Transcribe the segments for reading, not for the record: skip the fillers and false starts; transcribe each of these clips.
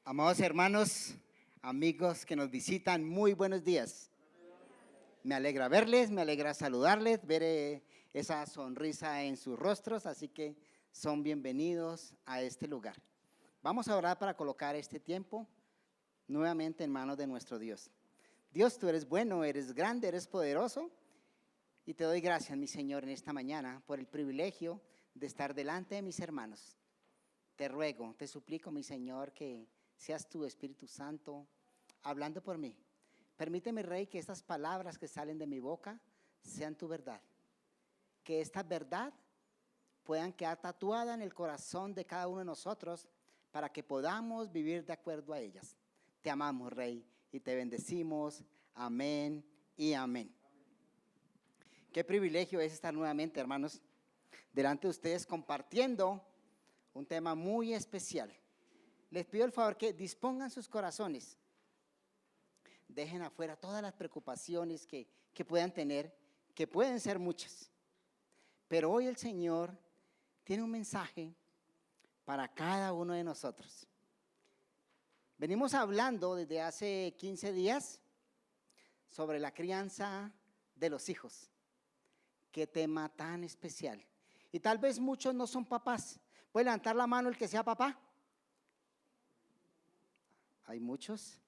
Amados hermanos, amigos que nos visitan, muy buenos días. Me alegra verles, me alegra saludarles, ver esa sonrisa en sus rostros, así que son bienvenidos a este lugar. Vamos a orar para colocar este tiempo nuevamente en manos de nuestro Dios. Dios, tú eres bueno, eres grande, eres poderoso y te doy gracias, mi Señor, en esta mañana por el privilegio de estar delante de mis hermanos. Te ruego, te suplico, mi Señor, que seas tú, Espíritu Santo, hablando por mí. Permíteme, Rey, que estas palabras que salen de mi boca sean tu verdad. Que esta verdad puedan quedar tatuada en el corazón de cada uno de nosotros para que podamos vivir de acuerdo a ellas. Te amamos, Rey, y te bendecimos. Amén y amén. Qué privilegio es estar nuevamente, hermanos, delante de ustedes compartiendo un tema muy especial. Les pido el favor que dispongan sus corazones, dejen afuera todas las preocupaciones que puedan tener, que pueden ser muchas. Pero hoy el Señor tiene un mensaje para cada uno de nosotros. Venimos hablando desde hace 15 días sobre la crianza de los hijos. Qué tema tan especial. Y tal vez muchos no son papás. ¿Puede levantar la mano el que sea papá? Hay muchos.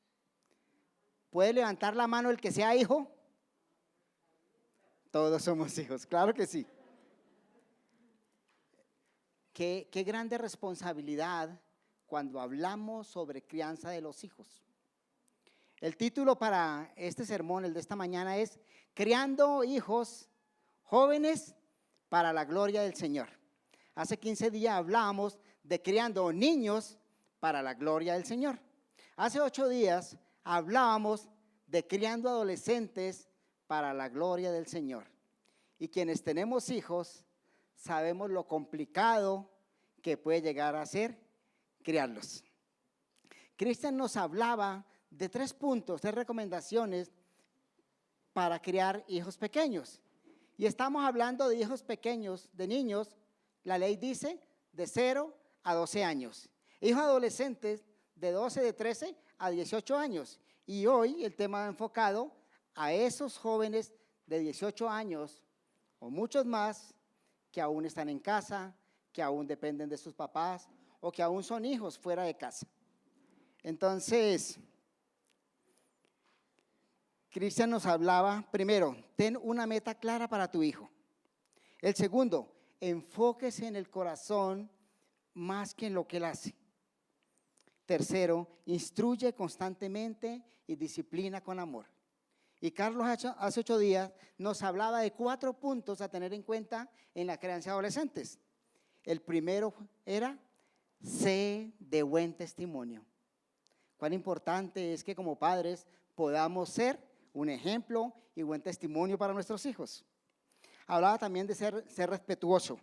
¿Puede levantar la mano el que sea hijo? Todos somos hijos, claro que sí. Qué grande responsabilidad cuando hablamos sobre crianza de los hijos. El título para este sermón, el de esta mañana, es Criando hijos jóvenes para la gloria del Señor. Hace 15 días hablábamos de criando niños para la gloria del Señor. Hace 8 días hablábamos de criando adolescentes para la gloria del Señor. Y quienes tenemos hijos sabemos lo complicado que puede llegar a ser criarlos. Cristian nos hablaba de 3 puntos, 3 recomendaciones para criar hijos pequeños. Y estamos hablando de hijos pequeños, de niños, la ley dice de 0 a 12 años. Hijos adolescentes de 12, de 13 a 18 años. Y hoy el tema va enfocado a esos jóvenes de 18 años o muchos más que aún están en casa, que aún dependen de sus papás o que aún son hijos fuera de casa. Entonces, Cristian nos hablaba, primero, ten una meta clara para tu hijo. El segundo, enfóquese en el corazón más que en lo que él hace. Tercero, instruye constantemente y disciplina con amor. Y Carlos hace 8 días nos hablaba de 4 puntos a tener en cuenta en la crianza de adolescentes. El primero era, sé de buen testimonio. Cuán importante es que como padres podamos ser un ejemplo y buen testimonio para nuestros hijos. Hablaba también de ser respetuoso.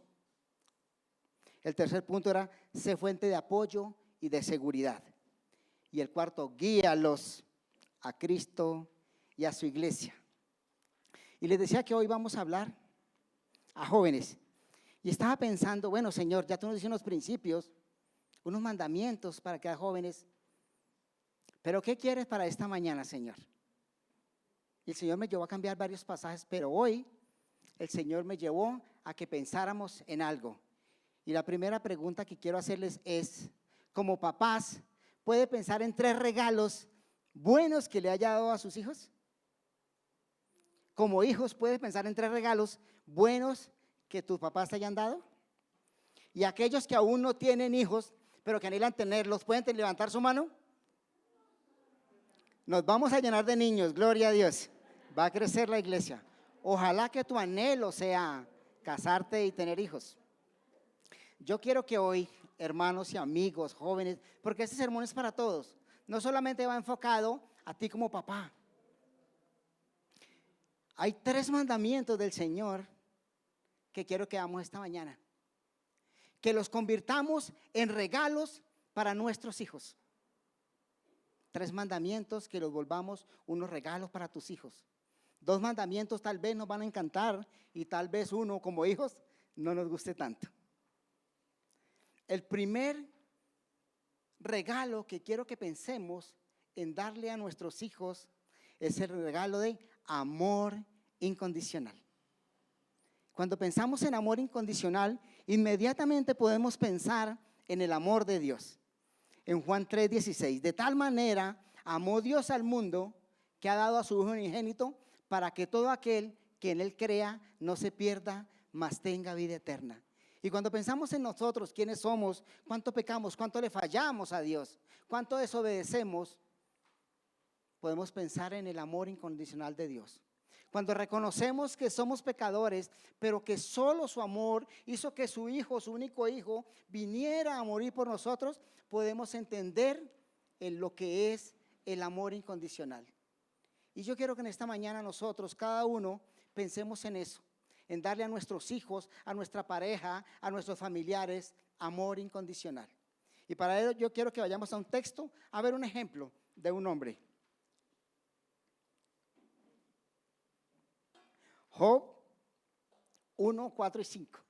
El tercer punto era, sé fuente de apoyo y de seguridad. Y el cuarto, guíalos a Cristo y a su iglesia. Y les decía que hoy vamos a hablar a jóvenes. Y estaba pensando, bueno, Señor, ya tú nos dices unos principios, unos mandamientos para que a jóvenes. Pero ¿qué quieres para esta mañana, Señor? Y el Señor me llevó a cambiar varios pasajes, pero hoy el Señor me llevó a que pensáramos en algo. Y la primera pregunta que quiero hacerles es, como papás, ¿puede pensar en 3 regalos buenos que le haya dado a sus hijos? Como hijos, ¿puedes pensar en 3 regalos buenos que tus papás te hayan dado? Y aquellos que aún no tienen hijos, pero que anhelan tenerlos, ¿pueden levantar su mano? Nos vamos a llenar de niños, gloria a Dios. Va a crecer la iglesia. Ojalá que tu anhelo sea casarte y tener hijos. Yo quiero que hoy, hermanos y amigos, jóvenes, porque este sermón es para todos, no solamente va enfocado a ti como papá. Hay 3 mandamientos del Señor que quiero que hagamos esta mañana. Que los convirtamos en regalos para nuestros hijos. 3 mandamientos que los volvamos unos regalos para tus hijos. 2 mandamientos tal vez nos van a encantar y tal vez uno como hijos no nos guste tanto. El primer regalo que quiero que pensemos en darle a nuestros hijos es el regalo de amor incondicional. Cuando pensamos en amor incondicional, inmediatamente podemos pensar en el amor de Dios. En Juan 3:16, de tal manera amó Dios al mundo que ha dado a su Hijo unigénito para que todo aquel que en Él crea no se pierda, mas tenga vida eterna. Y cuando pensamos en nosotros, quiénes somos, cuánto pecamos, cuánto le fallamos a Dios, cuánto desobedecemos, podemos pensar en el amor incondicional de Dios. Cuando reconocemos que somos pecadores, pero que solo su amor hizo que su Hijo, su único Hijo, viniera a morir por nosotros, podemos entender en lo que es el amor incondicional. Y yo quiero que en esta mañana nosotros, cada uno, pensemos en eso, en darle a nuestros hijos, a nuestra pareja, a nuestros familiares, amor incondicional. Y para ello yo quiero que vayamos a un texto, a ver un ejemplo de un hombre. Job 1, 4 y 5.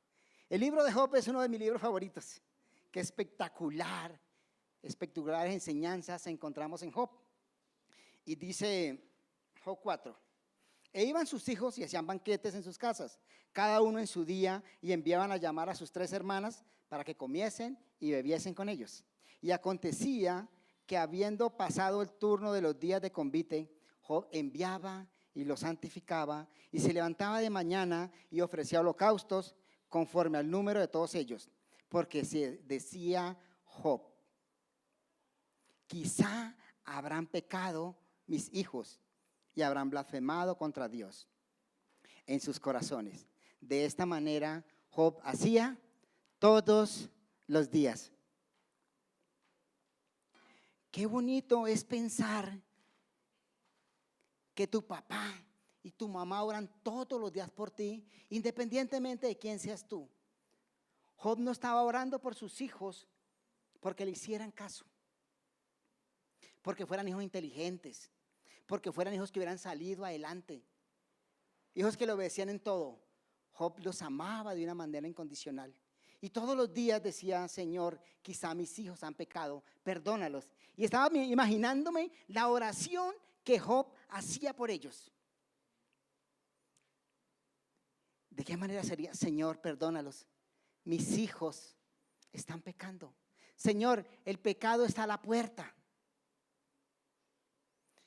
El libro de Job es uno de mis libros favoritos. Qué espectaculares enseñanzas encontramos en Job. Y dice Job 4. E iban sus hijos y hacían banquetes en sus casas, cada uno en su día, y enviaban a llamar a sus 3 hermanas para que comiesen y bebiesen con ellos. Y acontecía que habiendo pasado el turno de los días de convite, Job enviaba y los santificaba, y se levantaba de mañana y ofrecía holocaustos conforme al número de todos ellos, porque se decía Job: quizá habrán pecado mis hijos y habrán blasfemado contra Dios en sus corazones. De esta manera Job hacía todos los días. Qué bonito es pensar que tu papá y tu mamá oran todos los días por ti, independientemente de quién seas tú. Job no estaba orando por sus hijos porque le hicieran caso, porque fueran hijos inteligentes, porque fueran hijos que hubieran salido adelante, hijos que le obedecían en todo. Job los amaba de una manera incondicional. Y todos los días decía: Señor, quizá mis hijos han pecado, perdónalos. Y estaba imaginándome la oración que Job hacía por ellos. ¿De qué manera sería? Señor, perdónalos, mis hijos están pecando. Señor, el pecado está a la puerta.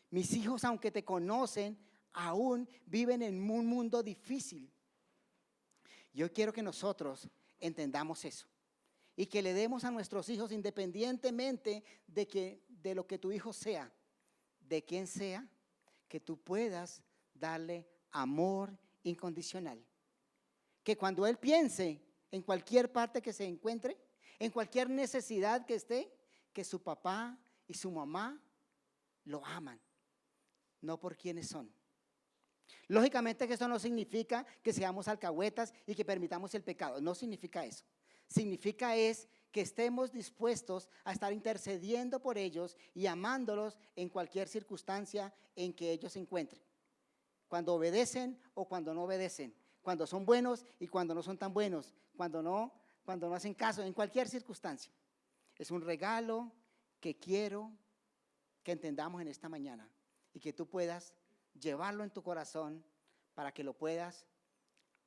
Mis hijos, aunque te conocen, aún viven en un mundo difícil. Yo quiero que nosotros entendamos eso y que le demos a nuestros hijos, independientemente de lo que tu hijo sea, de quien sea, que tú puedas darle amor incondicional. Que cuando él piense en cualquier parte que se encuentre, en cualquier necesidad que esté, que su papá y su mamá lo aman, no por quienes son. Lógicamente que eso no significa que seamos alcahuetas y que permitamos el pecado, no significa eso. Significa es que estemos dispuestos a estar intercediendo por ellos y amándolos en cualquier circunstancia en que ellos se encuentren. Cuando obedecen o cuando no obedecen, cuando son buenos y cuando no son tan buenos, cuando no hacen caso, en cualquier circunstancia. Es un regalo que quiero que entendamos en esta mañana y que tú puedas llevarlo en tu corazón para que lo puedas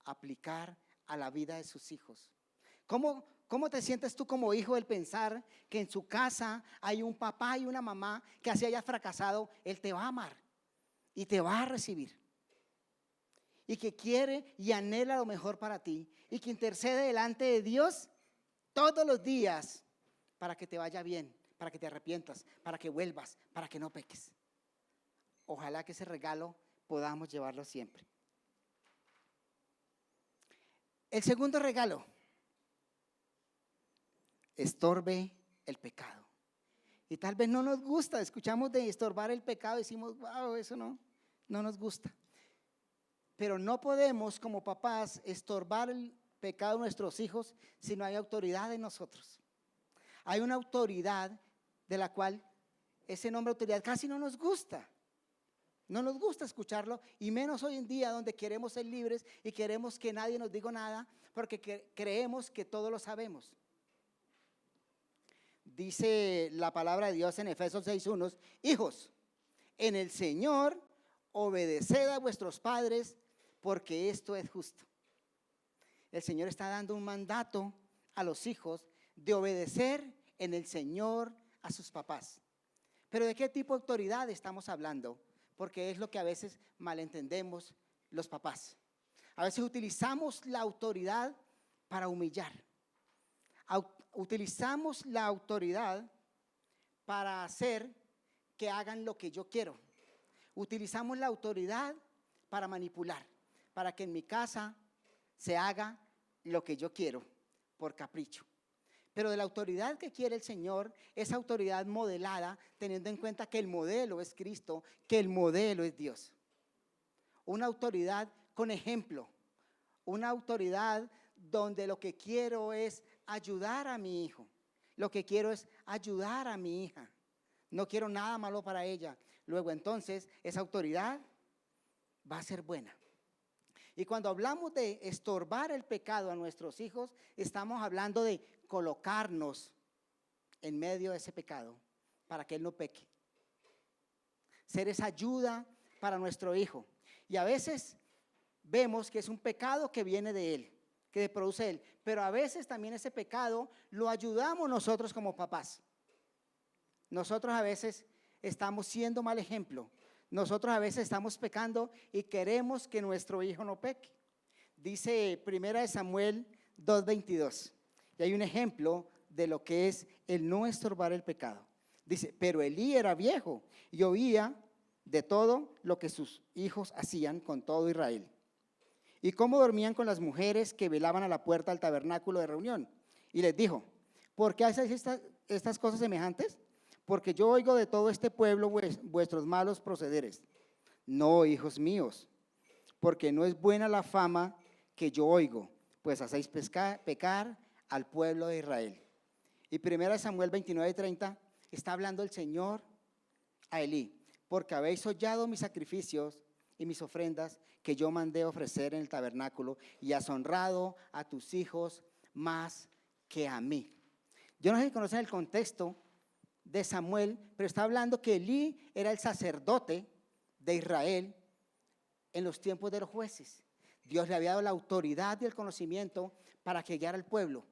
aplicar a la vida de sus hijos. ¿Cómo te sientes tú como hijo al pensar que en su casa hay un papá y una mamá que así haya fracasado, él te va a amar y te va a recibir? Y que quiere y anhela lo mejor para ti y que intercede delante de Dios todos los días para que te vaya bien, para que te arrepientas, para que vuelvas, para que no peques. Ojalá que ese regalo podamos llevarlo siempre. El segundo regalo: estorbe el pecado. Y tal vez no nos gusta, escuchamos de estorbar el pecado y decimos: wow, eso no nos gusta. Pero no podemos como papás estorbar el pecado de nuestros hijos si no hay autoridad en nosotros. Hay una autoridad de la cual ese nombre autoridad casi no nos gusta. No nos gusta escucharlo, y menos hoy en día donde queremos ser libres y queremos que nadie nos diga nada porque creemos que todo lo sabemos. dice la palabra de Dios en Efesios 6:1, hijos, en el Señor obedeced a vuestros padres, porque esto es justo. El Señor está dando un mandato a los hijos de obedecer en el Señor a sus papás. Pero ¿de qué tipo de autoridad estamos hablando? Porque es lo que a veces malentendemos los papás. A veces utilizamos la autoridad para humillar. Utilizamos la autoridad para hacer que hagan lo que yo quiero. Utilizamos la autoridad para manipular, para que en mi casa se haga lo que yo quiero por capricho. Pero de la autoridad que quiere el Señor, esa autoridad modelada, teniendo en cuenta que el modelo es Cristo, que el modelo es Dios. Una autoridad con ejemplo, una autoridad donde lo que quiero es ayudar a mi hijo, lo que quiero es ayudar a mi hija, no quiero nada malo para ella. Luego entonces esa autoridad va a ser buena. Y cuando hablamos de estorbar el pecado a nuestros hijos, estamos hablando de colocarnos en medio de ese pecado para que él no peque. Ser esa ayuda para nuestro hijo. Y a veces vemos que es un pecado que viene de él, que produce él, pero a veces también ese pecado lo ayudamos nosotros como papás. Nosotros a veces estamos siendo mal ejemplo. Nosotros a veces estamos pecando y queremos que nuestro hijo no peque. Dice 1 Samuel 2:22. Y hay un ejemplo de lo que es el no estorbar el pecado. Dice, pero Elí era viejo y oía de todo lo que sus hijos hacían con todo Israel. Y cómo dormían con las mujeres que velaban a la puerta del tabernáculo de reunión. Y les dijo, ¿por qué hacéis estas cosas semejantes? Porque yo oigo de todo este pueblo vuestros malos procederes. No, hijos míos, porque no es buena la fama que yo oigo, pues hacéis pecar al pueblo de Israel. Y 1 Samuel 29:30 está hablando el Señor a Elí, porque habéis hollado mis sacrificios y mis ofrendas que yo mandé ofrecer en el tabernáculo, y has honrado a tus hijos más que a mí. Yo no sé si conocen el contexto de Samuel, pero está hablando que Elí era el sacerdote de Israel en los tiempos de los jueces. Dios le había dado la autoridad y el conocimiento para que guiara al pueblo.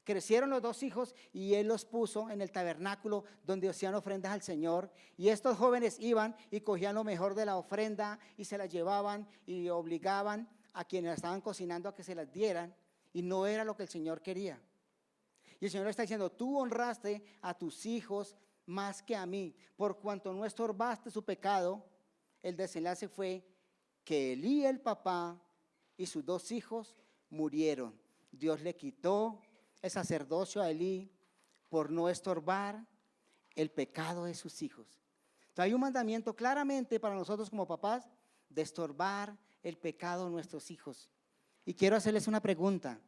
Crecieron los dos hijos y él los puso en el tabernáculo donde hacían ofrendas al Señor, y estos jóvenes iban y cogían lo mejor de la ofrenda y se la llevaban y obligaban a quienes la estaban cocinando a que se las dieran, y no era lo que el Señor quería. Y el Señor está diciendo, tú honraste a tus hijos más que a mí, por cuanto no estorbaste su pecado. El desenlace fue que Elí, el papá, y sus dos hijos murieron. Dios le quitó el sacerdocio a Elí por no estorbar el pecado de sus hijos. Entonces hay un mandamiento claramente para nosotros como papás de estorbar el pecado de nuestros hijos. Y quiero hacerles una pregunta.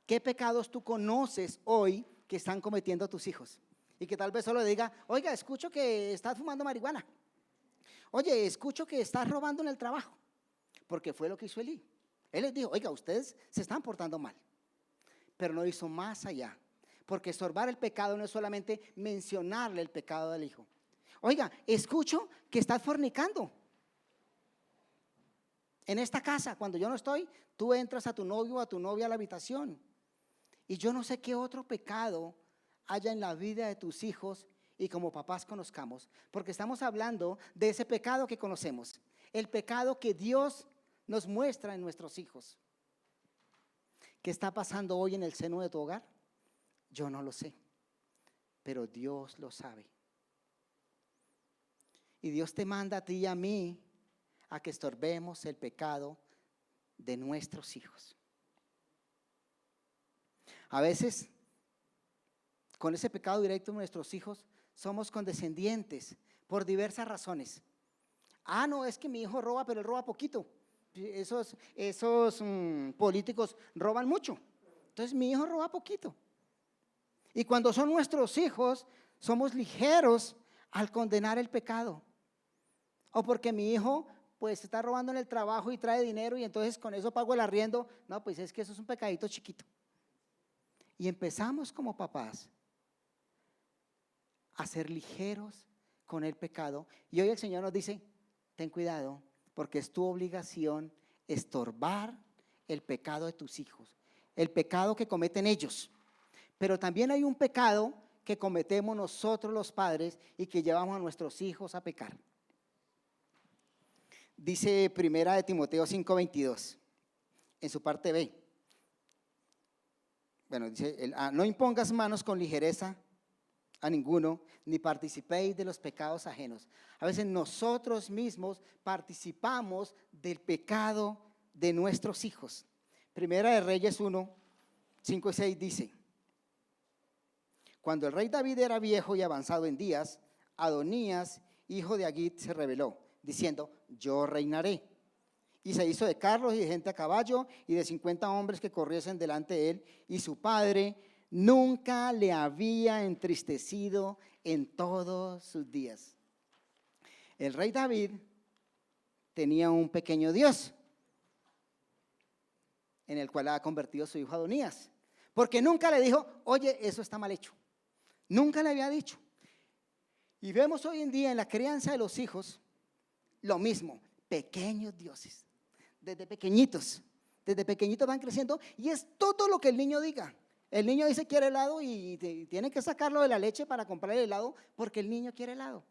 ¿Qué pecados tú conoces hoy que están cometiendo tus hijos? Y que tal vez solo diga, oiga, escucho que estás fumando marihuana. Oye, escucho que estás robando en el trabajo. Porque fue lo que hizo Elí. Él les dijo, oiga, ustedes se están portando mal. Pero no hizo más allá. Porque estorbar el pecado no es solamente mencionarle el pecado del hijo. Oiga, escucho que estás fornicando. En esta casa, cuando yo no estoy, tú entras a tu novio o a tu novia a la habitación. Y yo no sé qué otro pecado haya en la vida de tus hijos y como papás conozcamos, porque estamos hablando de ese pecado que conocemos, el pecado que Dios nos muestra en nuestros hijos. ¿Qué está pasando hoy en el seno de tu hogar? Yo no lo sé, pero Dios lo sabe. Y Dios te manda a ti y a mí a que estorbemos el pecado de nuestros hijos. A veces, con ese pecado directo de nuestros hijos, somos condescendientes por razones. No, es que mi hijo roba, pero él roba poquito. Esos políticos roban mucho. Entonces mi hijo roba poquito. Y cuando son nuestros hijos, somos ligeros al condenar el pecado. O porque mi hijo pues está robando en el trabajo y trae dinero y entonces con eso pago el arriendo. No, pues es que eso es un pecadito chiquito. Y empezamos como papás a ser ligeros con el pecado. Y hoy el Señor nos dice, ten cuidado, porque es tu obligación estorbar el pecado de tus hijos, el pecado que cometen ellos. Pero también hay un pecado que cometemos nosotros los padres y que llevamos a nuestros hijos a pecar. Dice Primera de Timoteo 5:22, en su parte B. Bueno, dice, no impongas manos con ligereza a ninguno, ni participéis de los pecados ajenos. A veces nosotros mismos participamos del pecado de nuestros hijos. Primera de Reyes 1:5 y 6 dice, cuando el rey David era viejo y avanzado en días, Adonías, hijo de Agit, se rebeló, diciendo, yo reinaré. Y se hizo de carros y de gente a caballo y de 50 hombres que corriesen delante de él, y su padre nunca le había entristecido en todos sus días. El rey David tenía un pequeño Dios en el cual ha convertido su hijo Adonías, porque nunca le dijo, oye, eso está mal hecho. Nunca le había dicho. Y vemos hoy en día en la crianza de los hijos lo mismo, pequeños dioses, desde pequeñitos van creciendo y es todo lo que el niño diga. El niño dice quiere helado y tiene que sacarlo de la leche para comprar el helado porque el niño quiere helado.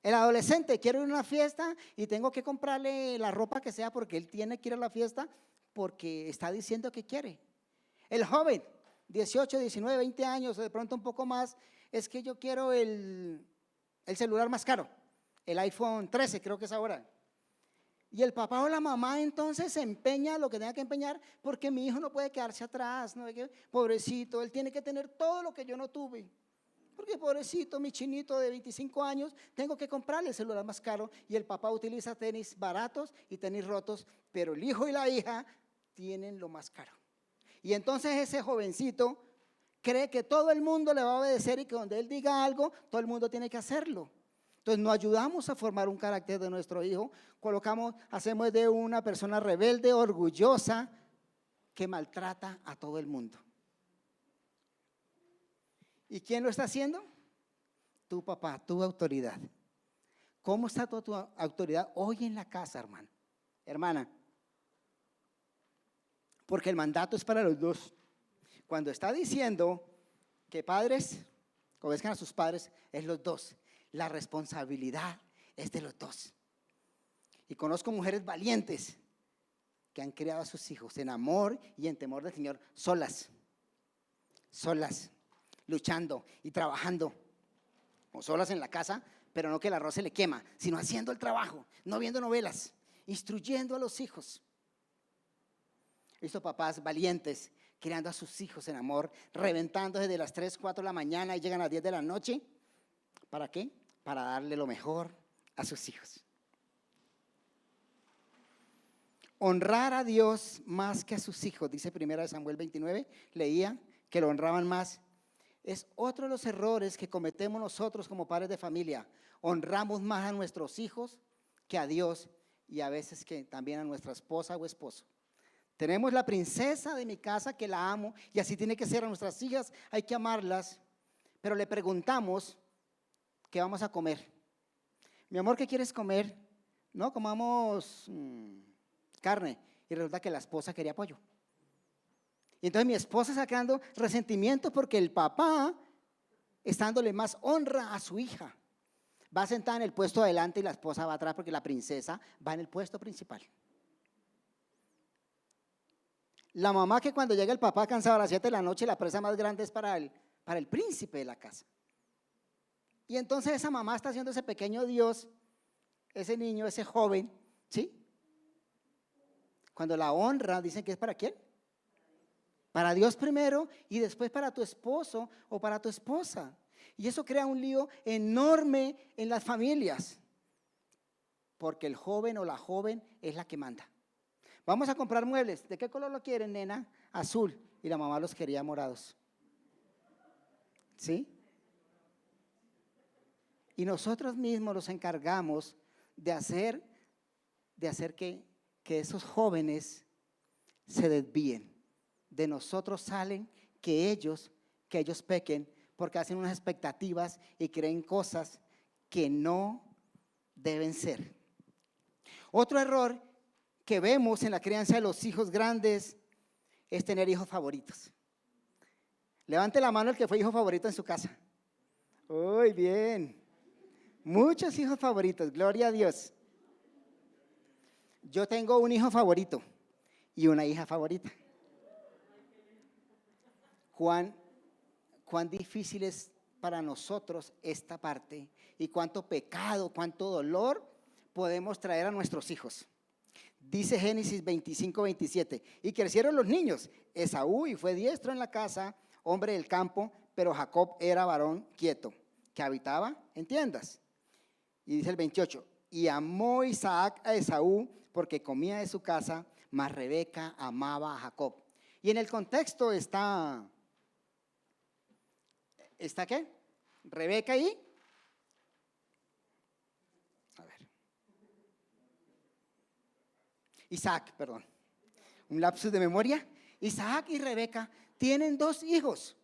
El adolescente quiere ir a una fiesta y tengo que comprarle la ropa que sea porque él tiene que ir a la fiesta porque está diciendo que quiere. El joven, 18, 19, 20 años o de pronto un poco más, es que yo quiero el celular más caro, el iPhone 13 creo que es ahora. Y el papá o la mamá entonces se empeña lo que tenga que empeñar porque mi hijo no puede quedarse atrás, ¿no? Pobrecito, él tiene que tener todo lo que yo no tuve. Porque pobrecito, mi chinito de 25 años, tengo que comprarle el celular más caro y el papá utiliza tenis baratos y tenis rotos, pero el hijo y la hija tienen lo más caro. Y entonces ese jovencito cree que todo el mundo le va a obedecer y que donde él diga algo, todo el mundo tiene que hacerlo. Entonces no ayudamos a formar un carácter de nuestro hijo, hacemos de una persona rebelde, orgullosa, que maltrata a todo el mundo. ¿Y quién lo está haciendo? Tu papá, tu autoridad. ¿Cómo está tu autoridad hoy en la casa, hermano? Hermana, porque el mandato es para los dos. Cuando está diciendo que padres obedezcan a sus padres, es los dos. La responsabilidad es de los dos. Y conozco mujeres valientes que han criado a sus hijos en amor y en temor del Señor, solas, luchando y trabajando, o solas en la casa, pero no que el arroz se le quema, sino haciendo el trabajo, no viendo novelas, instruyendo a los hijos. He visto papás valientes criando a sus hijos en amor, reventando desde las 3, 4 de la mañana y llegan a las 10 de la noche. ¿Para qué? Para darle lo mejor a sus hijos. Honrar a Dios más que a sus hijos, dice 1 Samuel 29, leía que lo honraban más. Es otro de los errores que cometemos nosotros como padres de familia. Honramos más a nuestros hijos que a Dios y a veces que también a nuestra esposa o esposo. Tenemos la princesa de mi casa que la amo y así tiene que ser a nuestras hijas, hay que amarlas, pero le preguntamos qué vamos a comer. Mi amor, ¿qué quieres comer? No, comamos carne. Y resulta que la esposa quería pollo. Y entonces mi esposa sacando resentimiento porque el papá está dándole más honra a su hija. Va sentada en el puesto adelante y la esposa va atrás porque la princesa va en el puesto principal. La mamá que cuando llega el papá cansado a las 7 de la noche, la presa más grande es para el príncipe de la casa. Y entonces esa mamá está haciendo ese pequeño Dios, ese niño, ese joven, ¿sí? Cuando la honra, dicen que es ¿para quién? Para Dios primero y después para tu esposo o para tu esposa. Y eso crea un lío enorme en las familias, porque el joven o la joven es la que manda. Vamos a comprar muebles. ¿De qué color lo quieren, nena? Azul. Y la mamá los quería morados. ¿Sí? Y nosotros mismos nos encargamos de hacer que esos jóvenes se desvíen de nosotros salen que ellos pequen porque hacen unas expectativas y creen cosas que no deben ser. Otro error que vemos en la crianza de los hijos grandes es tener hijos favoritos. Levante la mano el que fue hijo favorito en su casa. Muy bien. Muchos hijos favoritos, gloria a Dios. Yo tengo un hijo favorito y una hija favorita. Cuán difícil es para nosotros esta parte y cuánto pecado, cuánto dolor podemos traer a nuestros hijos. Dice Génesis 25:27, y crecieron los niños, Esaú y fue diestro en la casa, hombre del campo, pero Jacob era varón quieto, que habitaba en tiendas. Y dice el 28, y amó Isaac a Esaú porque comía de su casa, mas Rebeca amaba a Jacob. Y en el contexto ¿está qué? Rebeca y, Isaac, perdón, un lapsus de memoria. Isaac y Rebeca tienen 2 hijos,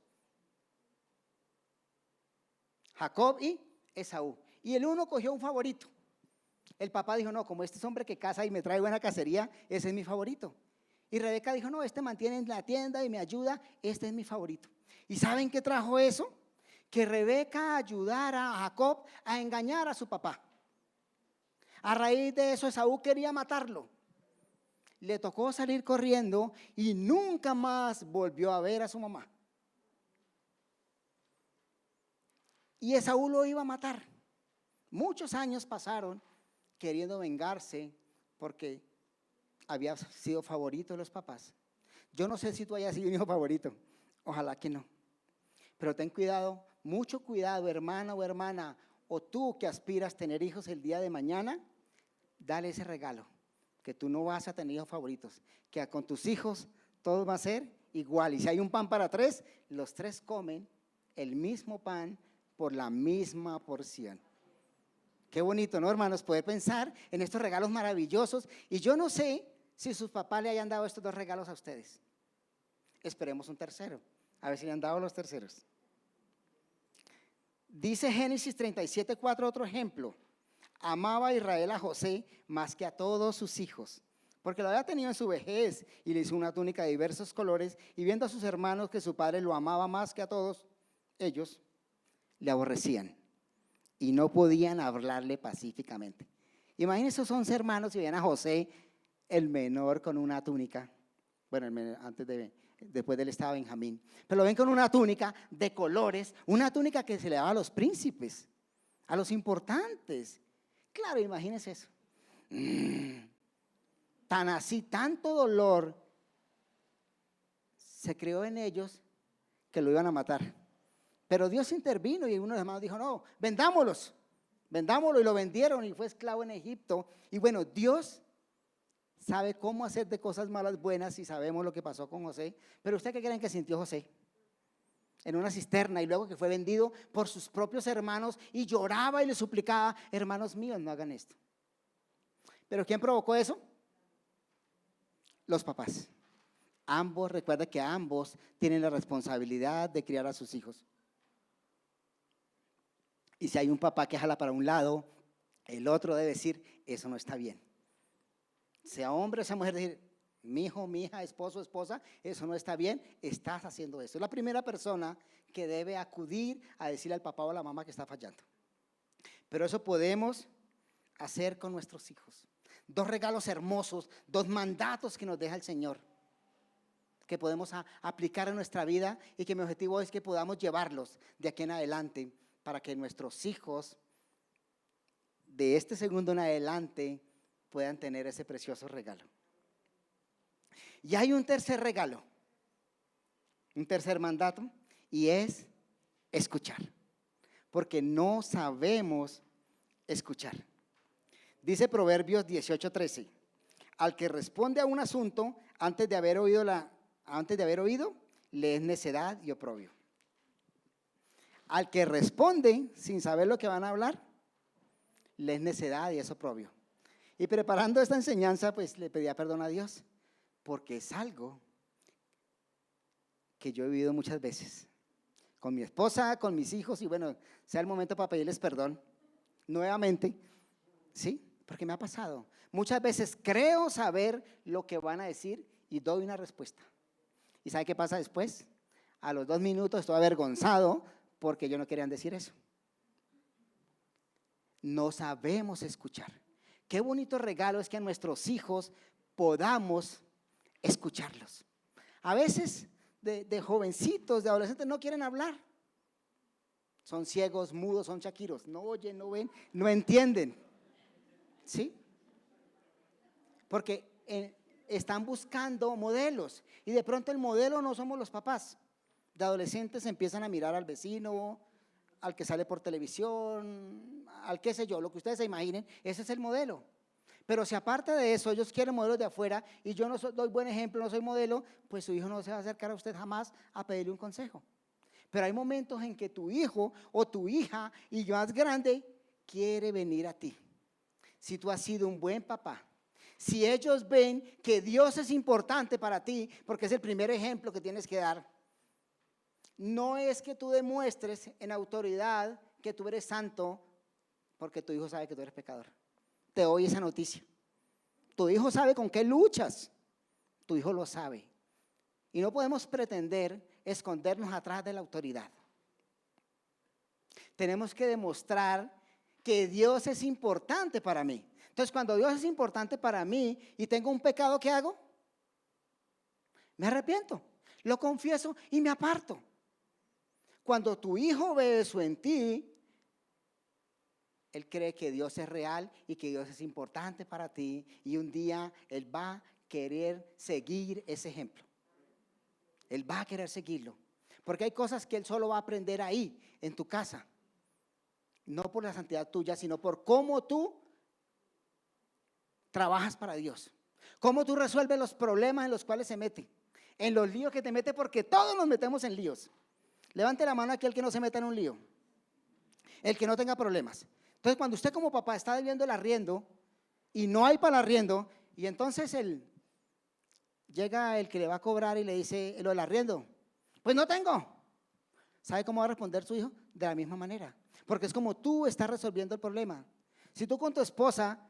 Jacob y Esaú. Y el uno cogió un favorito. El papá dijo, no, como este es hombre que caza y me trae buena cacería, ese es mi favorito. Y Rebeca dijo, no, este mantiene en la tienda y me ayuda, este es mi favorito. ¿Y saben qué trajo eso? Que Rebeca ayudara a Jacob a engañar a su papá. A raíz de eso, Esaú quería matarlo. Le tocó salir corriendo y nunca más volvió a ver a su mamá. Y Esaú lo iba a matar. Muchos años pasaron queriendo vengarse porque había sido favorito de los papás. Yo no sé si tú hayas sido un hijo favorito, ojalá que no. Pero ten cuidado, mucho cuidado, hermana o hermana, o tú que aspiras a tener hijos el día de mañana, dale ese regalo, que tú no vas a tener hijos favoritos, que con tus hijos todo va a ser igual. Y si hay un pan para 3, los 3 comen el mismo pan por la misma porción. Qué bonito, ¿no, hermanos? Poder pensar en estos regalos maravillosos. Y yo no sé si sus papás le hayan dado estos 2 regalos a ustedes. Esperemos un tercero, a ver si le han dado los terceros. Dice Génesis 37:4, otro ejemplo. Amaba Israel a José más que a todos sus hijos, porque lo había tenido en su vejez y le hizo una túnica de diversos colores, y viendo a sus hermanos que su padre lo amaba más que a todos ellos, le aborrecían y no podían hablarle pacíficamente. Imagínense esos 11 hermanos y veían a José, el menor, con una túnica. Bueno, después de él estaba Benjamín, pero lo ven con una túnica de colores, una túnica que se le daba a los príncipes, a los importantes. Claro, imagínense eso. Tan así, tanto dolor se creó en ellos que lo iban a matar. Pero Dios intervino y uno de los hermanos dijo, no, vendámoslo, y lo vendieron y fue esclavo en Egipto. Y bueno, Dios sabe cómo hacer de cosas malas buenas y sabemos lo que pasó con José. Pero ¿usted qué creen que sintió José? En una cisterna, y luego que fue vendido por sus propios hermanos y lloraba y le suplicaba, hermanos míos, no hagan esto. ¿Pero quién provocó eso? Los papás. Ambos, recuerda que ambos tienen la responsabilidad de criar a sus hijos. Y si hay un papá que jala para un lado, el otro debe decir, eso no está bien. Sea hombre o sea mujer, decir, mi hijo, mi hija, esposo, esposa, eso no está bien, estás haciendo eso. Es la primera persona que debe acudir a decirle al papá o a la mamá que está fallando. Pero eso podemos hacer con nuestros hijos. 2 regalos hermosos, 2 mandatos que nos deja el Señor, que podemos aplicar en nuestra vida y que mi objetivo es que podamos llevarlos de aquí en adelante para que nuestros hijos de este segundo en adelante puedan tener ese precioso regalo. Y hay un tercer regalo, un tercer mandato, y es escuchar, porque no sabemos escuchar. Dice Proverbios 18:13, al que responde a un asunto antes de haber oído, le es necedad y oprobio. Al que responde sin saber lo que van a hablar, le es necedad y es oprobio. Y preparando esta enseñanza, pues le pedía perdón a Dios, porque es algo que yo he vivido muchas veces, con mi esposa, con mis hijos, y bueno, sea el momento para pedirles perdón nuevamente, ¿sí? Porque me ha pasado. Muchas veces creo saber lo que van a decir y doy una respuesta. ¿Y sabe qué pasa después? A los 2 minutos estoy avergonzado porque ellos no querían decir eso. No sabemos escuchar. Qué bonito regalo es que a nuestros hijos podamos escucharlos. A veces de jovencitos, de adolescentes no quieren hablar. Son ciegos, mudos, son chaquiros. No oyen, no ven, no entienden. ¿Sí? Porque están buscando modelos y de pronto el modelo no somos los papás. De adolescentes empiezan a mirar al vecino, al que sale por televisión, al qué sé yo, lo que ustedes se imaginen, ese es el modelo. Pero si aparte de eso ellos quieren modelos de afuera y yo no doy buen ejemplo, no soy modelo, pues su hijo no se va a acercar a usted jamás a pedirle un consejo. Pero hay momentos en que tu hijo o tu hija y más grande quiere venir a ti. Si tú has sido un buen papá, si ellos ven que Dios es importante para ti, porque es el primer ejemplo que tienes que dar, no es que tú demuestres en autoridad que tú eres santo, porque tu hijo sabe que tú eres pecador. Te doy esa noticia. Tu hijo sabe con qué luchas, tu hijo lo sabe. Y no podemos pretender escondernos atrás de la autoridad. Tenemos que demostrar que Dios es importante para mí. Entonces, cuando Dios es importante para mí y tengo un pecado, ¿qué hago? Me arrepiento, lo confieso y me aparto. Cuando tu hijo ve eso en ti, él cree que Dios es real y que Dios es importante para ti y un día él va a querer seguir ese ejemplo. Él va a querer seguirlo, porque hay cosas que él solo va a aprender ahí, en tu casa. No por la santidad tuya, sino por cómo tú trabajas para Dios. Cómo tú resuelves los problemas en los cuales se mete. En los líos que te mete, porque todos nos metemos en líos. Levante la mano aquel que no se meta en un lío. El que no tenga problemas. Entonces, cuando usted como papá está debiendo el arriendo y no hay para el arriendo, y entonces llega el que le va a cobrar y le dice lo del arriendo, pues no tengo. ¿Sabe cómo va a responder su hijo? De la misma manera, porque es como tú estás resolviendo el problema. Si tú con tu esposa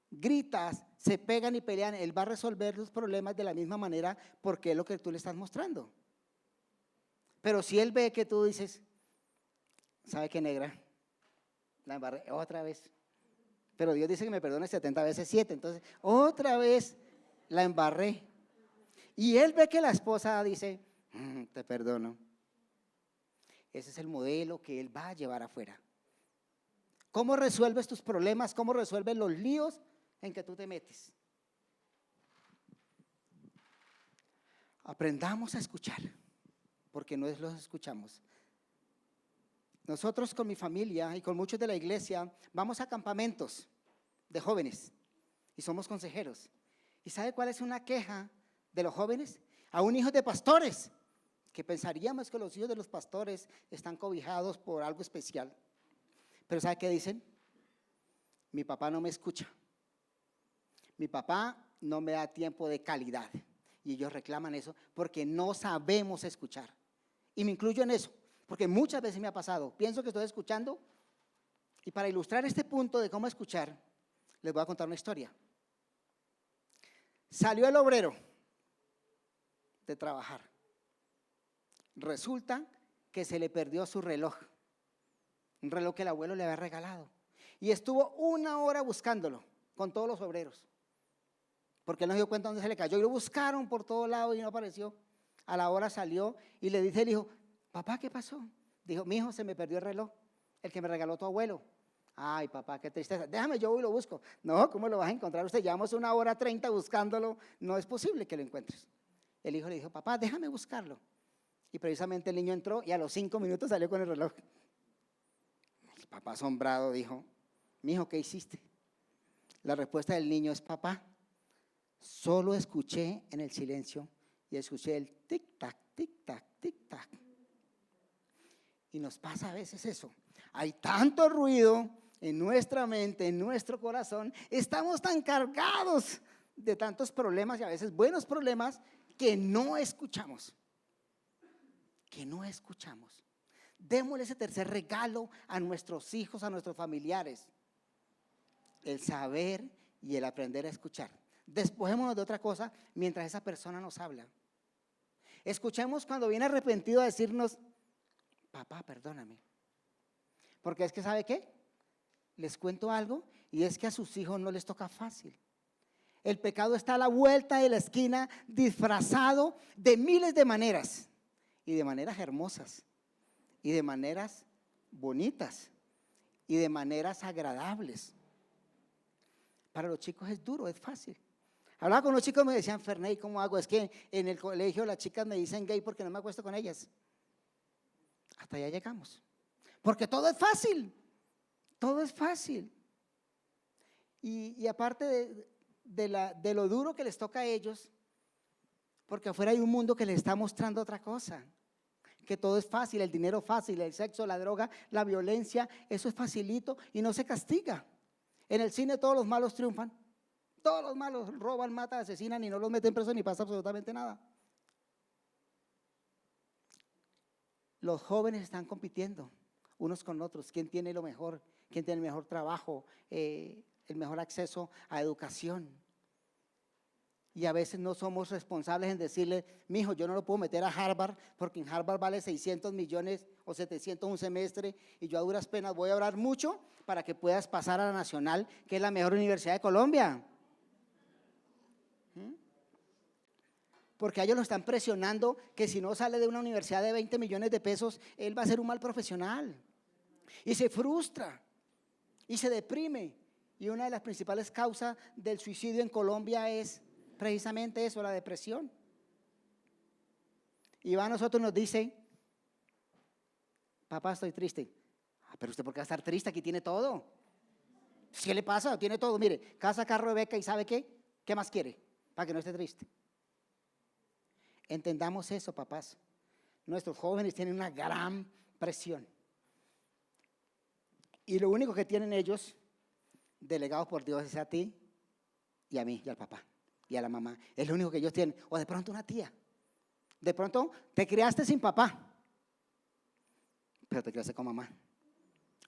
gritas, se pegan y pelean, él va a resolver los problemas de la misma manera porque es lo que tú le estás mostrando. Pero si él ve que tú dices, ¿sabe qué, negra? La embarré otra vez. Pero Dios dice que me perdone 70 veces 7, entonces otra vez la embarré. Y él ve que la esposa dice, te perdono. Ese es el modelo que él va a llevar afuera. ¿Cómo resuelves tus problemas? ¿Cómo resuelves los líos en que tú te metes? Aprendamos a escuchar, porque no los escuchamos. Nosotros con mi familia y con muchos de la iglesia vamos a campamentos de jóvenes y somos consejeros. ¿Y sabe cuál es una queja de los jóvenes? Aún hijos de pastores, que pensaríamos que los hijos de los pastores están cobijados por algo especial. Pero ¿sabe qué dicen? Mi papá no me escucha. Mi papá no me da tiempo de calidad. Y ellos reclaman eso porque no sabemos escuchar. Y me incluyo en eso, porque muchas veces me ha pasado. Pienso que estoy escuchando y para ilustrar este punto de cómo escuchar, les voy a contar una historia. Salió el obrero de trabajar. Resulta que se le perdió su reloj, un reloj que el abuelo le había regalado. Y estuvo 1 hora buscándolo con todos los obreros, porque él no se dio cuenta dónde se le cayó. Y lo buscaron por todo lado y no apareció. A la hora salió y le dice el hijo, papá, ¿qué pasó? Dijo, mi hijo, se me perdió el reloj, el que me regaló tu abuelo. Ay, papá, qué tristeza. Déjame, yo voy y lo busco. No, ¿cómo lo vas a encontrar usted? Llevamos 1 hora 30 buscándolo. No es posible que lo encuentres. El hijo le dijo, papá, déjame buscarlo. Y precisamente el niño entró y a los 5 minutos salió con el reloj. El papá asombrado dijo, mi hijo, ¿qué hiciste? La respuesta del niño es, papá, solo escuché en el silencio y escuché el tic-tac, tic-tac, tic-tac. Y nos pasa a veces eso. Hay tanto ruido en nuestra mente, en nuestro corazón. Estamos tan cargados de tantos problemas y a veces buenos problemas que no escuchamos. que no escuchamos. Démosle ese tercer regalo a nuestros hijos, a nuestros familiares. El saber y el aprender a escuchar. Despojémonos de otra cosa mientras esa persona nos habla. Escuchemos cuando viene arrepentido a decirnos: papá, perdóname. Porque es que, ¿sabe qué? Les cuento algo, y es que a sus hijos no les toca fácil. El pecado está a la vuelta de la esquina, disfrazado de miles de maneras, y de maneras hermosas, y de maneras bonitas, y de maneras agradables. Para los chicos es duro, es fácil. Hablaba con los chicos, me decían: Ferney, ¿cómo hago? Es que en el colegio las chicas me dicen gay porque no me acuesto con ellas. Hasta allá llegamos. Porque todo es fácil. Todo es fácil. Y aparte de lo duro que les toca a ellos, porque afuera hay un mundo que les está mostrando otra cosa. Que todo es fácil, el dinero fácil, el sexo, la droga, la violencia, eso es facilito y no se castiga. En el cine todos los malos triunfan. Todos los malos roban, matan, asesinan y no los meten presos ni pasa absolutamente nada. Los jóvenes están compitiendo unos con otros. ¿Quién tiene lo mejor? ¿Quién tiene el mejor trabajo? El mejor acceso a educación. Y a veces no somos responsables en decirle: mijo, yo no lo puedo meter a Harvard porque en Harvard vale 600 millones o 700 un semestre y yo a duras penas voy a orar mucho para que puedas pasar a la Nacional, que es la mejor universidad de Colombia. Porque a ellos lo están presionando que si no sale de una universidad de 20 millones de pesos, él va a ser un mal profesional. Y se frustra y se deprime. Y una de las principales causas del suicidio en Colombia es precisamente eso, la depresión. Y va a nosotros y nos dice: papá, estoy triste. Pero usted, ¿por qué va a estar triste? Aquí tiene todo. ¿Qué le pasa? Tiene todo. Mire, casa, carro, beca, y ¿sabe qué? ¿Qué más quiere? Para que no esté triste. Entendamos eso, papás. Nuestros jóvenes tienen una gran presión. Y lo único que tienen ellos, delegados por Dios, es a ti y a mí y al papá y a la mamá. Es lo único que ellos tienen. O de pronto una tía. De pronto te criaste sin papá, pero te criaste con mamá.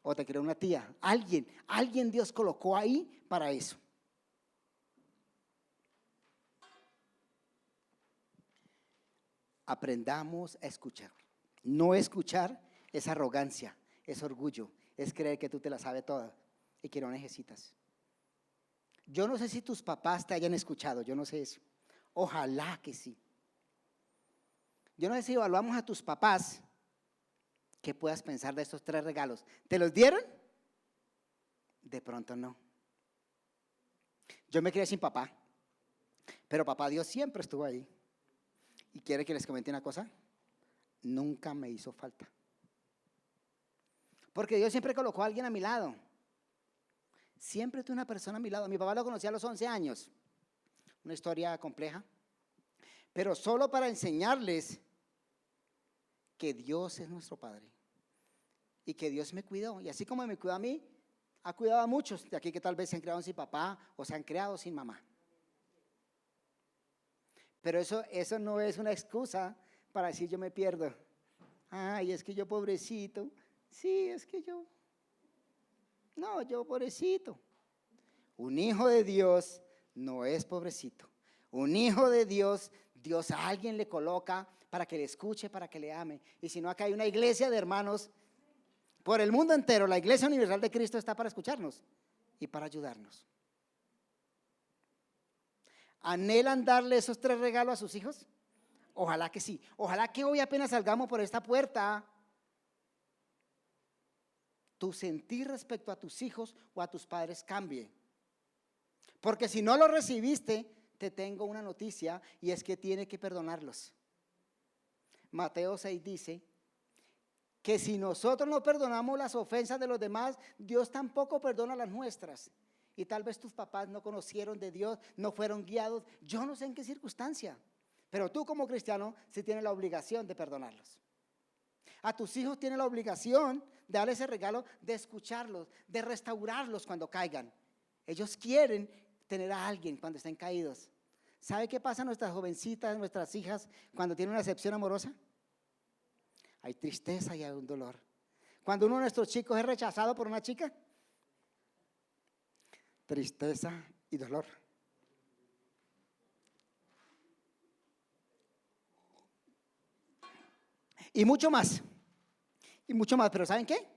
O te crió una tía. Alguien Dios colocó ahí para eso. Aprendamos a escuchar. No escuchar es arrogancia, es orgullo, es creer que tú te la sabes toda y que no necesitas. Yo no sé si tus papás te hayan escuchado, yo no sé eso. Ojalá que sí. Yo no sé si evaluamos a tus papás, ¿qué puedas pensar de estos 3 regalos? ¿Te los dieron? De pronto no. Yo me crié sin papá, pero papá Dios siempre estuvo ahí. ¿Y quiere que les comente una cosa? Nunca me hizo falta. Porque Dios siempre colocó a alguien a mi lado. Siempre tuve una persona a mi lado. Mi papá lo conocí a los 11 años. Una historia compleja. Pero solo para enseñarles que Dios es nuestro Padre. Y que Dios me cuidó. Y así como me cuidó a mí, ha cuidado a muchos de aquí que tal vez se han criado sin papá o se han criado sin mamá. Pero eso no es una excusa para decir yo me pierdo. Ay, es que yo pobrecito. Sí, es que yo. No, yo pobrecito. Un hijo de Dios no es pobrecito. Un hijo de Dios, Dios a alguien le coloca para que le escuche, para que le ame. Y si no, acá hay una iglesia de hermanos por el mundo entero. La Iglesia Universal de Cristo está para escucharnos y para ayudarnos. ¿Anhelan darle esos 3 regalos a sus hijos? Ojalá que sí. Ojalá que hoy apenas salgamos por esta puerta, tu sentir respecto a tus hijos o a tus padres cambie. Porque si no lo recibiste, te tengo una noticia y es que tiene que perdonarlos. Mateo 6 dice que si nosotros no perdonamos las ofensas de los demás, Dios tampoco perdona las nuestras. Y tal vez tus papás no conocieron de Dios, no fueron guiados, yo no sé en qué circunstancia, pero tú como cristiano sí tienes la obligación de perdonarlos. A tus hijos tienes la obligación de darles ese regalo, de escucharlos, de restaurarlos cuando caigan. Ellos quieren tener a alguien cuando estén caídos. ¿Sabe qué pasa a nuestras jovencitas, nuestras hijas cuando tienen una decepción amorosa? hay tristeza y hay un dolor. Cuando uno de nuestros chicos es rechazado por una chica, tristeza y dolor. Y mucho más, pero ¿saben qué?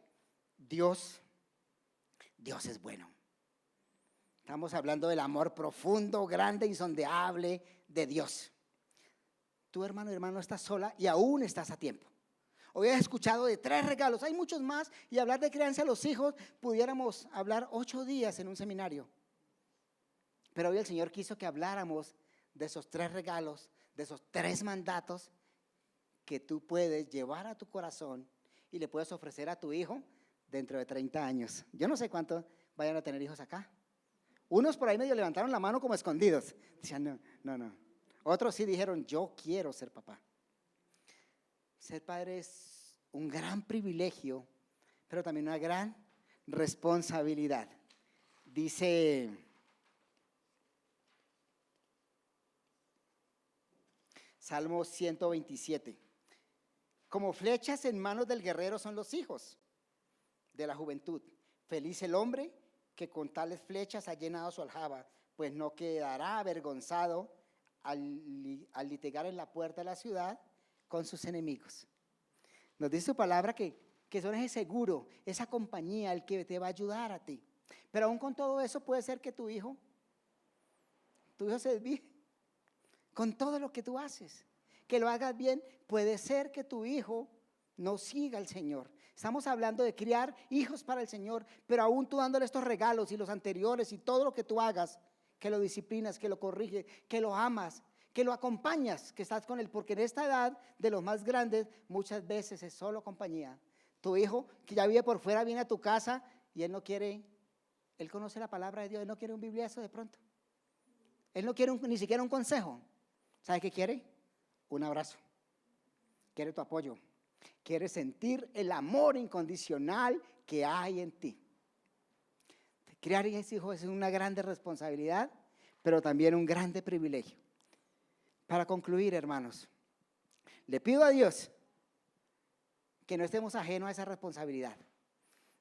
Dios es bueno. Estamos hablando del amor profundo, grande, insondable de Dios. Tú, hermano y hermano, estás sola y aún estás a tiempo. Hoy has escuchado de 3 regalos, hay muchos más, y hablar de crianza a los hijos, pudiéramos hablar 8 días en un seminario. Pero hoy el Señor quiso que habláramos de esos 3 regalos, de esos 3 mandatos que tú puedes llevar a tu corazón y le puedes ofrecer a tu hijo dentro de 30 años. Yo no sé cuántos vayan a tener hijos acá. Unos por ahí medio levantaron la mano como escondidos. Decían, no. Otros sí dijeron, yo quiero ser papá. Ser padre es un gran privilegio, pero también una gran responsabilidad. Dice Salmo 127. Como flechas en manos del guerrero son los hijos de la juventud. Feliz el hombre que con tales flechas ha llenado su aljaba, pues no quedará avergonzado al litigar en la puerta de la ciudad con sus enemigos. Nos dice su palabra que son ese seguro, esa compañía, el que te va a ayudar a ti. Pero aún con todo eso puede ser que tu hijo se desvíe con todo lo que tú haces. Que lo hagas bien, puede ser que tu hijo no siga al Señor. Estamos hablando de criar hijos para el Señor, pero aún tú dándole estos regalos y los anteriores y todo lo que tú hagas, que lo disciplinas, que lo corriges, que lo amas, que lo acompañas, que estás con él, porque en esta edad de los más grandes muchas veces es solo compañía. Tu hijo que ya vive por fuera viene a tu casa y él no quiere, él conoce la palabra de Dios, él no quiere un bibliazo de pronto. Él no quiere ni siquiera un consejo. ¿Sabe qué quiere? Un abrazo. Quiere tu apoyo. Quiere sentir el amor incondicional que hay en ti. Criar hijos es una grande responsabilidad, pero también un grande privilegio. Para concluir, hermanos, le pido a Dios que no estemos ajenos a esa responsabilidad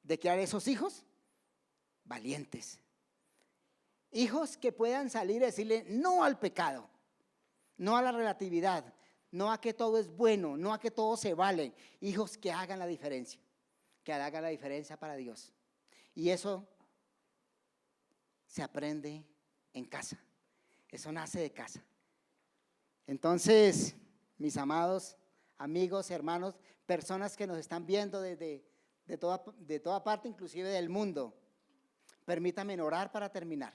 de criar esos hijos valientes. Hijos que puedan salir y decirle no al pecado, no a la relatividad, no a que todo es bueno, no a que todo se vale. Hijos que hagan la diferencia, para Dios. Y eso se aprende en casa, eso nace de casa. Entonces, mis amados amigos, hermanos, personas que nos están viendo de toda parte, inclusive del mundo, permítanme orar para terminar.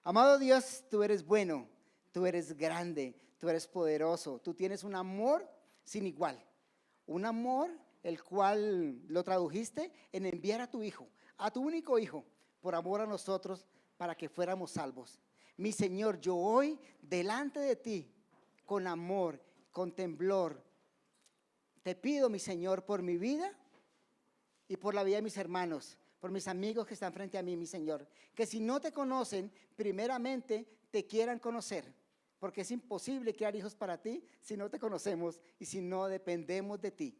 Amado Dios, tú eres bueno, tú eres grande, tú eres poderoso, tú tienes un amor sin igual, un amor el cual lo tradujiste en enviar a tu hijo, a tu único hijo, por amor a nosotros, para que fuéramos salvos. Mi Señor, yo hoy delante de ti, con amor, con temblor, te pido, mi Señor, por mi vida y por la vida de mis hermanos, por mis amigos que están frente a mí, mi Señor, que si no te conocen, primeramente te quieran conocer, porque es imposible criar hijos para ti si no te conocemos y si no dependemos de ti.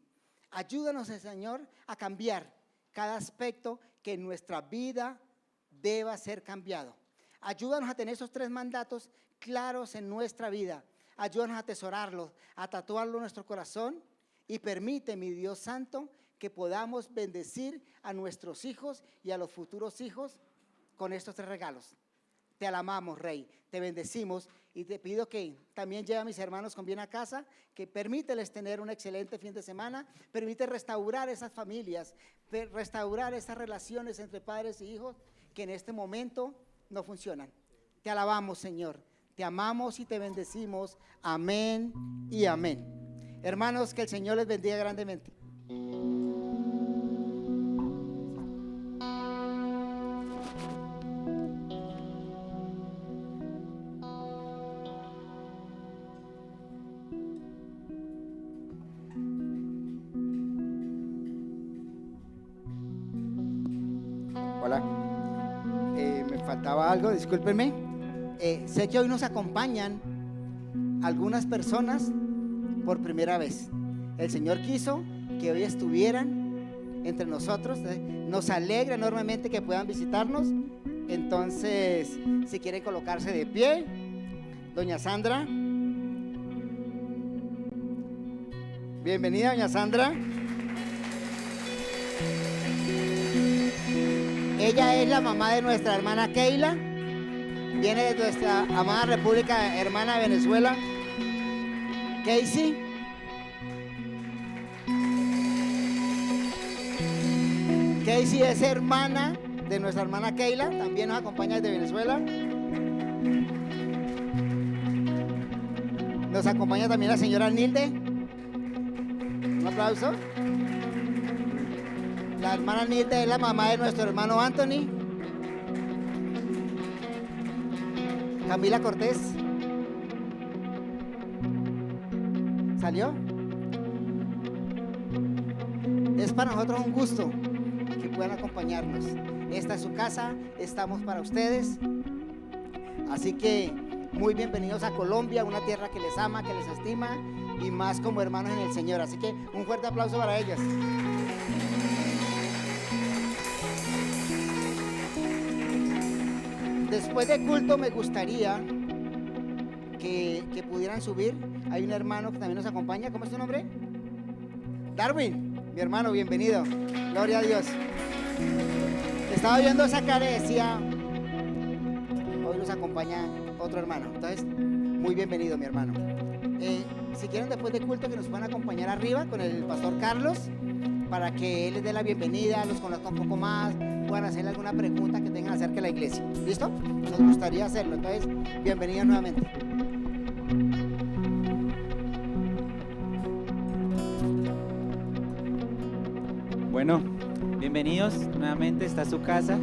Ayúdanos, Señor, a cambiar cada aspecto que en nuestra vida deba ser cambiado. Ayúdanos a tener esos 3 mandatos claros en nuestra vida. Ayúdanos a atesorarlos, a tatuarlos en nuestro corazón y permite, mi Dios Santo, que podamos bendecir a nuestros hijos y a los futuros hijos con estos 3 regalos. Te alabamos, Rey, te bendecimos y te pido que también lleve a mis hermanos con bien a casa, que permíteles tener un excelente fin de semana, permite restaurar esas familias, restaurar esas relaciones entre padres y hijos que en este momento no funcionan. Te alabamos, Señor, te amamos y te bendecimos. Amén y amén. Hermanos, que el Señor les bendiga grandemente. Hola, me faltaba algo, discúlpenme. Sé que hoy nos acompañan algunas personas por primera vez. el Señor quiso que hoy estuvieran entre nosotros. Nos alegra enormemente que puedan visitarnos. Entonces, si quieren colocarse de pie, doña Sandra. Bienvenida, doña Sandra. Ella es la mamá de nuestra hermana Keila. Viene de nuestra amada República Hermana de Venezuela, Casey. Casey es hermana de nuestra hermana Keila, también nos acompaña desde Venezuela. Nos acompaña también la señora Nilde. Un aplauso. La hermana Nilde es la mamá de nuestro hermano Anthony. Camila Cortés. ¿Salió? Es para nosotros un gusto que puedan acompañarnos. Esta es su casa, estamos para ustedes. Así que muy bienvenidos a Colombia, una tierra que les ama, que les estima y más como hermanos en el Señor. Así que un fuerte aplauso para ellos. Después de culto me gustaría que pudieran subir. Hay un hermano que también nos acompaña. ¿Cómo es tu nombre? Darwin, mi hermano, bienvenido. Gloria a Dios. Estaba viendo esa cara y decía, hoy nos acompaña otro hermano. Entonces, muy bienvenido, mi hermano. Si quieren después de culto que nos puedan acompañar arriba con el pastor Carlos, para que él les dé la bienvenida, los conozca un poco más, puedan hacerle alguna pregunta que tengan acerca de la iglesia. ¿Listo? Nos gustaría hacerlo. Entonces, bienvenidos nuevamente. Bueno, bienvenidos nuevamente, esta es su casa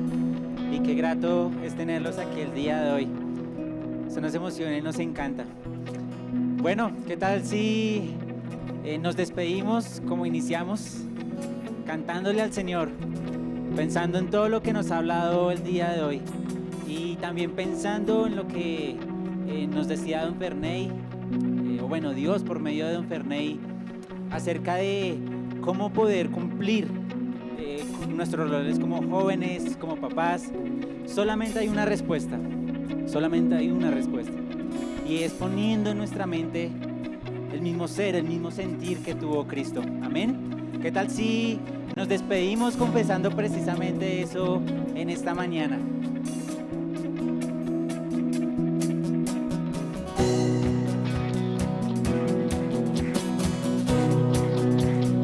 y qué grato es tenerlos aquí el día de hoy. Eso nos emociona y nos encanta. Bueno, ¿qué tal si nos despedimos como iniciamos? Cantándole al Señor, pensando en todo lo que nos ha hablado el día de hoy y también pensando en lo que nos decía Don Ferney, Dios por medio de Don Ferney, acerca de cómo poder cumplir con nuestros roles como jóvenes, como papás. Solamente hay una respuesta, y es poniendo en nuestra mente el mismo ser, el mismo sentir que tuvo Cristo. Amén. ¿Qué tal si nos despedimos confesando precisamente eso en esta mañana?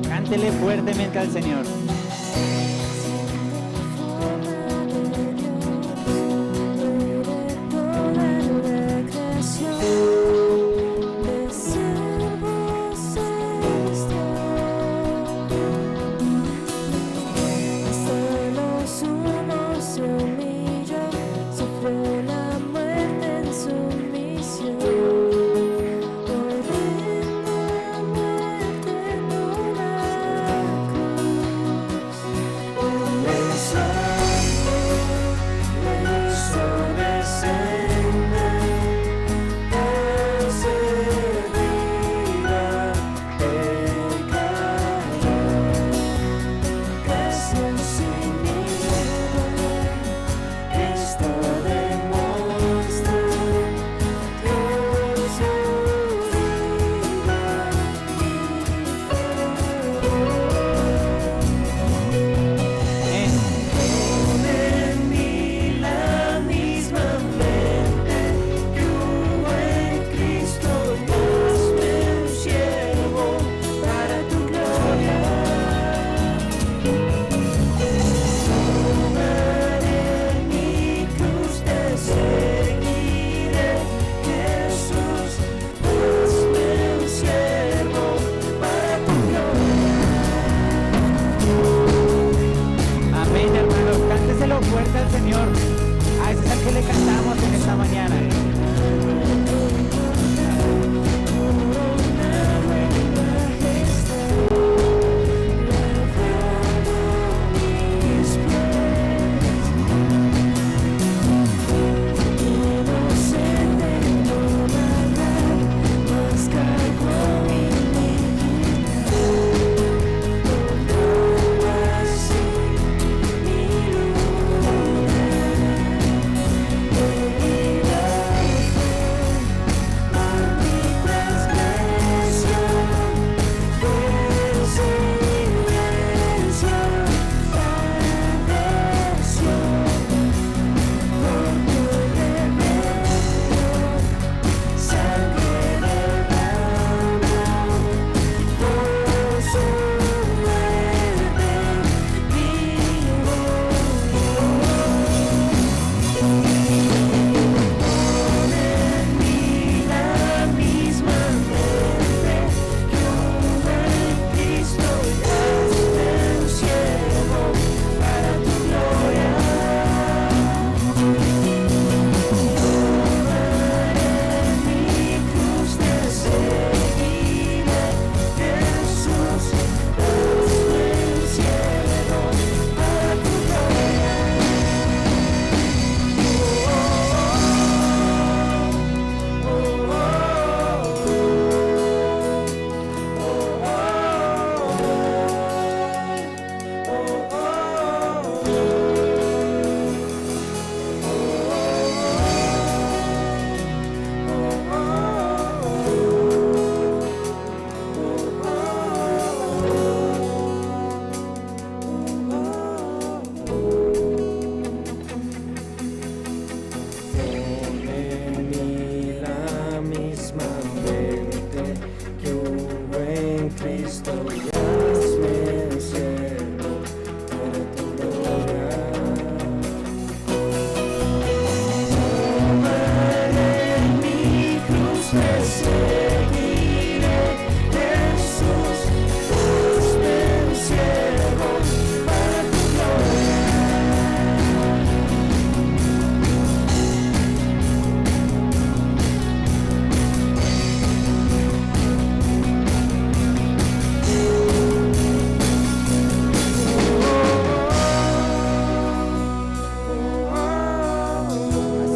Cántele fuertemente al Señor.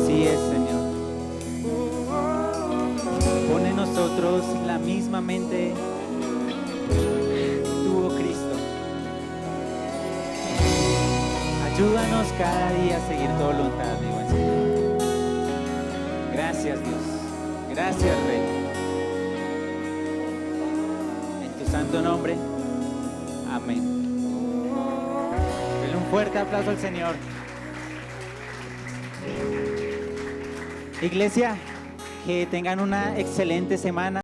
Así es, Señor. Pone en nosotros la misma mente que tuvo Cristo. Ayúdanos cada día a seguir tu voluntad, mi buen Señor. Gracias, Dios. Gracias, Rey. En tu santo nombre. Amén. Denle un fuerte aplauso al Señor. Iglesia, que tengan una excelente semana.